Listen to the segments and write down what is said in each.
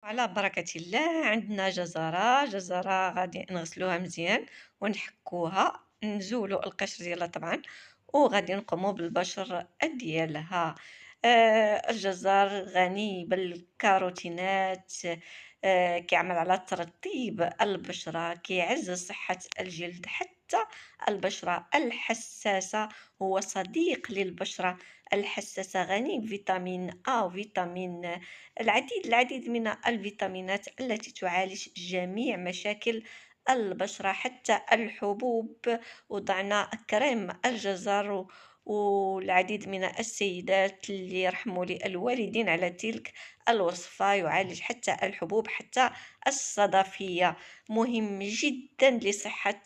على بركة الله عندنا جزرة غادي نغسلوها مزيان ونحكوها نزولوا القشر ديالها طبعا، وغادي نقوموا بالبشر ديالها. الجزر غني بالكاروتينات، كيعمل على ترطيب البشرة، كيعزز صحة الجلد حتى البشرة الحساسة. هو صديق للبشرة الحساسة، غني بفيتامين A وفيتامين العديد من الفيتامينات التي تعالج جميع مشاكل البشرة حتى الحبوب. وضعنا كريم الجزر والعديد من السيدات اللي يرحموا لي الوالدين على تلك الوصفة، يعالج حتى الحبوب حتى الصدفية. مهم جدا لصحة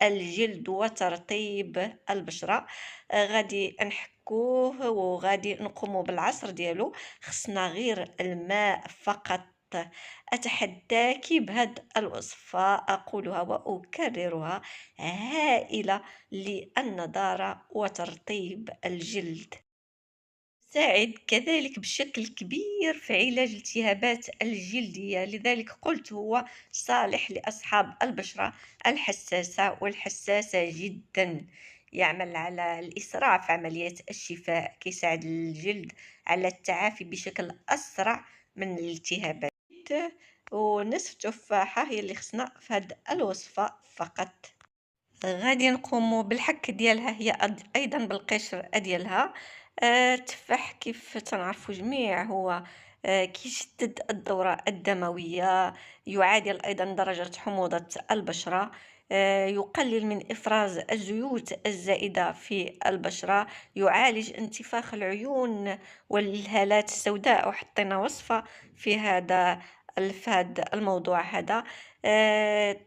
الجلد وترطيب البشرة. غادي نحكوه وغادي نقوموا بالعصر ديالو. خصنا غير الماء فقط. أتحداك بهاد الوصفة، أقولها وأكررها، هائلة للنضارة وترطيب الجلد. ساعد كذلك بشكل كبير في علاج الالتهابات الجلدية، لذلك قلت هو صالح لأصحاب البشرة الحساسة والحساسة جدا. يعمل على الإسراع في عملية الشفاء، كيساعد الجلد على التعافي بشكل أسرع من الالتهابات. ونصف تفاحة هي اللي خصنا في هاد الوصفة فقط. غادي نقوموا بالحك ديالها هي ايضا بالقشر ديالها. التفاح كيف تنعرفوا جميع هو كيشدد الدورة الدموية، يعادل ايضا درجة حموضة البشرة، يقلل من افراز الزيوت الزائدة في البشرة، يعالج انتفاخ العيون والهالات السوداء. وحطينا وصفة في هذا الموضوع هذا.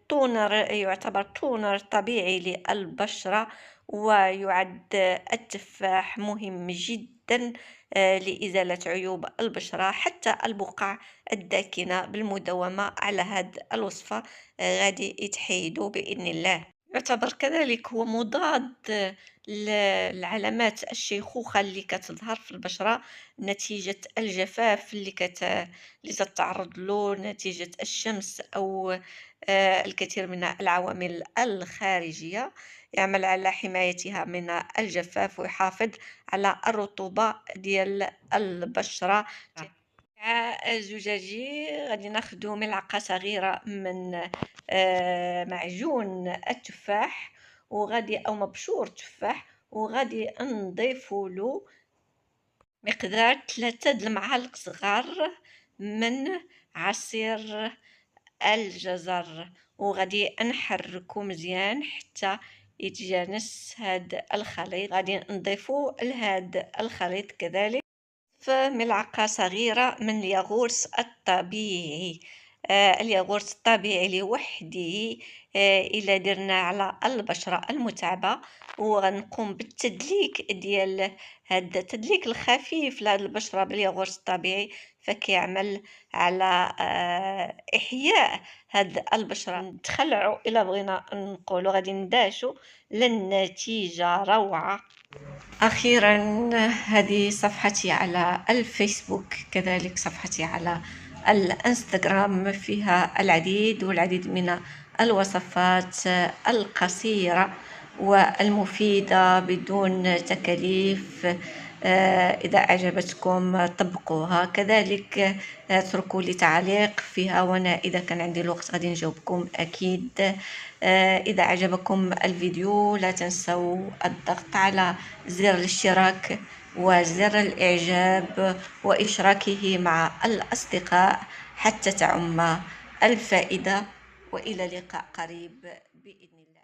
تونر، يعتبر تونر طبيعي للبشرة. ويعد التفاح مهم جدا لإزالة عيوب البشرة حتى البقع الداكنة. بالمداومة على هذه الوصفة غادي يتحيدوا بإذن الله. يعتبر كذلك هو مضاد لعلامات الشيخوخة اللي كتظهر في البشرة نتيجة الجفاف اللي تتعرض له نتيجة الشمس أو الكثير من العوامل الخارجية. يعمل على حمايتها من الجفاف ويحافظ على الرطوبة ديال البشرة. مع زجاجي غادي ناخدو ملعقة صغيرة من معجون التفاح، وغادي او مبشور تفاح، وغادي نضيفو له مقدار 3 د المعالق صغار من عصير الجزر، وغادي نحركو مزيان حتى يتجانس هاد الخليط. غادي نضيفو لهاد الخليط كذلك ملعقة صغيرة من الياغورت الطبيعي. الياغورت الطبيعي لوحده. إلا درنا على البشرة المتعبة، وغنقوم بالتدليك ديال هاد التدليك الخفيف لهاد البشرة بالياغورت الطبيعي، فكيعمل على إحياء هاد البشرة. نتخلعوا إلا بغينا نقولوا غادي نداشوا للنتيجة روعة. أخيرا، هذه صفحتي على الفيسبوك، كذلك صفحتي على الانستغرام، فيها العديد من الوصفات القصيرة والمفيدة بدون تكاليف. إذا أعجبتكم طبقوها. كذلك اتركوا لي تعليق فيها، وأنا إذا كان عندي الوقت غادي نجاوبكم أكيد. إذا أعجبكم الفيديو لا تنسوا الضغط على زر الاشتراك وزر الإعجاب وإشراكه مع الأصدقاء حتى تعم الفائدة. وإلى لقاء قريب بإذن الله.